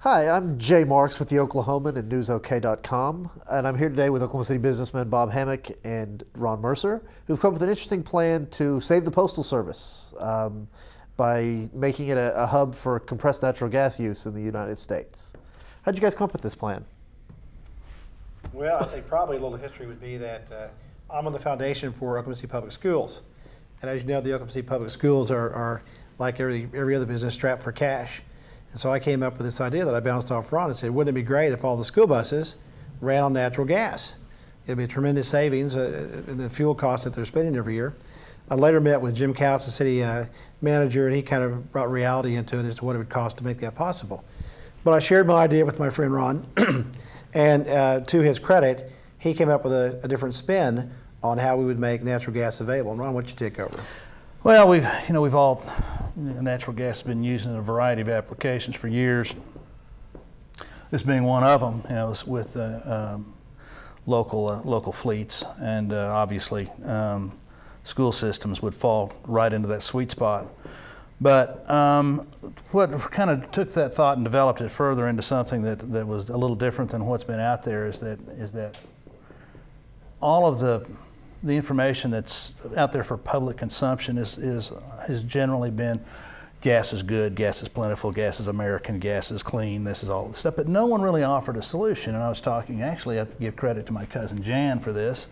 Hi, I'm Jay Marks with the Oklahoman and NewsOK.com, and I'm here today with Oklahoma City businessmen Bob Hammock and Ron Mercer, who've come up with an interesting plan to save the Postal Service by making it a hub for compressed natural gas use in the United States. How'd you guys come up with this plan? Well, I think probably a little history would be that I'm on the foundation for Oklahoma City Public Schools. And as you know, the Oklahoma City Public Schools are like every other business, strapped for cash. And so I came up with this idea that I bounced off Ron and said, wouldn't it be great if all the school buses ran on natural gas? It'd be a tremendous savings in the fuel cost that they're spending every year. I later met with Jim Couch, the city manager, and he kind of brought reality into it as to what it would cost to make that possible. But I shared my idea with my friend Ron, and to his credit, he came up with a different spin on how we would make natural gas available. And Ron, why don't you take over? Well, natural gas has been used in a variety of applications for years. This being one of them, with local fleets, and obviously school systems would fall right into that sweet spot. But what kind of took that thought and developed it further into something that was a little different than what's been out there is that all of the information that's out there for public consumption has generally been gas is good, gas is plentiful, gas is American, gas is clean, this is all the stuff, but no one really offered a solution. And I was talking, actually I give credit to my cousin Jan for this,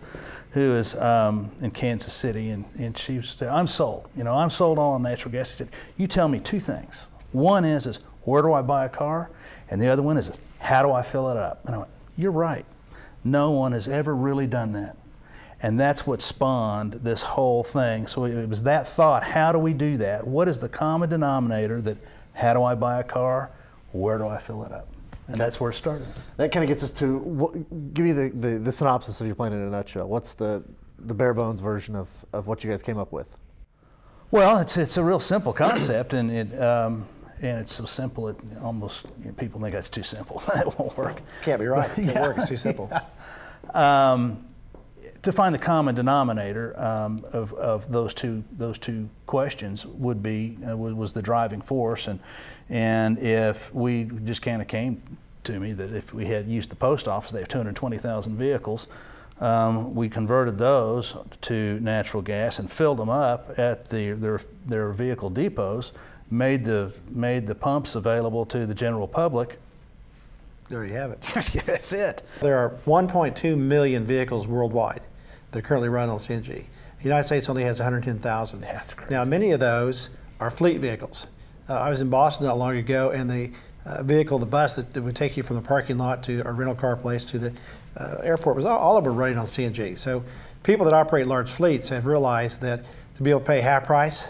who is in Kansas City, and she was saying, I'm sold, I'm sold on natural gas. She said, you tell me two things. One is where do I buy a car? And the other one is how do I fill it up? And I went, you're right. No one has ever really done that. And that's what spawned this whole thing. So it was that thought, how do we do that? What is the common denominator that, how do I buy a car? Where do I fill it up? And that's where it started. That kind of gets us to, give me the synopsis of your plan in a nutshell. What's the bare bones version of what you guys came up with? Well, it's a real simple concept, and it's so simple it almost, people think that's too simple. That won't work. Can't be right. It can't work. It's too simple. To find the common denominator of those two questions would be was the driving force, and if we just kind of came to me that if we had used the post office, they have 220,000 vehicles, we converted those to natural gas and filled them up at their vehicle depots, made the pumps available to the general public. There you have it. That's it. There are 1.2 million vehicles worldwide that currently run on CNG. The United States only has 110,000. Yeah, that's crazy. Now, many of those are fleet vehicles. I was in Boston not long ago, and the the bus that would take you from the parking lot to a rental car place to the airport was all of them running on CNG. So people that operate large fleets have realized that to be able to pay half price,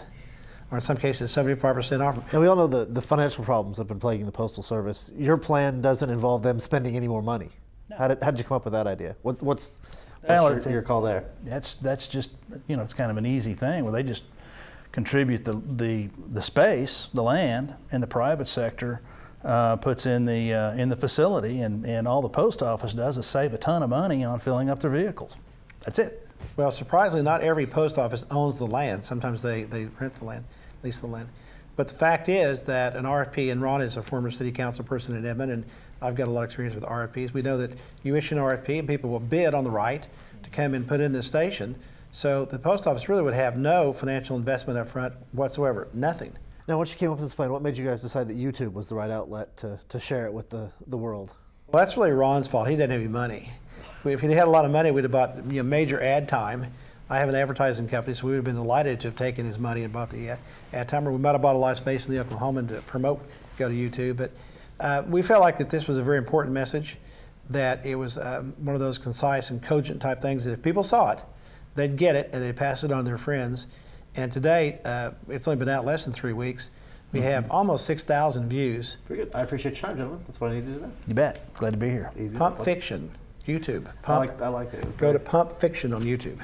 or in some cases 75% off. Now, we all know the financial problems that have been plaguing the Postal Service. Your plan doesn't involve them spending any more money. No. How did you come up with that idea? What's your call there? That's just, it's kind of an easy thing where they just contribute the space, the land, and the private sector puts in the facility, and all the post office does is save a ton of money on filling up their vehicles. That's it. Well, surprisingly, not every post office owns the land. Sometimes they rent the land, lease the land. But the fact is that an RFP, and Ron is a former city council person in Edmond, and I've got a lot of experience with RFPs. We know that you issue an RFP and people will bid on the right to come and put in this station. So the post office really would have no financial investment up front whatsoever, nothing. Now, once you came up with this plan, what made you guys decide that YouTube was the right outlet to share it with the world? Well, that's really Ron's fault. He didn't have any money. If he had a lot of money, we'd have bought major ad time. I have an advertising company, so we would have been delighted to have taken his money and bought the ad time. Or we might have bought a lot of space in the Oklahoman to promote, go to YouTube. But we felt like that this was a very important message, that it was one of those concise and cogent type things that if people saw it, they'd get it and they'd pass it on to their friends. And to date, it's only been out less than 3 weeks. We have almost 6,000 views. Very good. I appreciate your time, gentlemen. That's what I needed to know. You bet. Glad to be here. Easy. Pump Fiction, YouTube. I like that. Go to Pump Fiction on YouTube.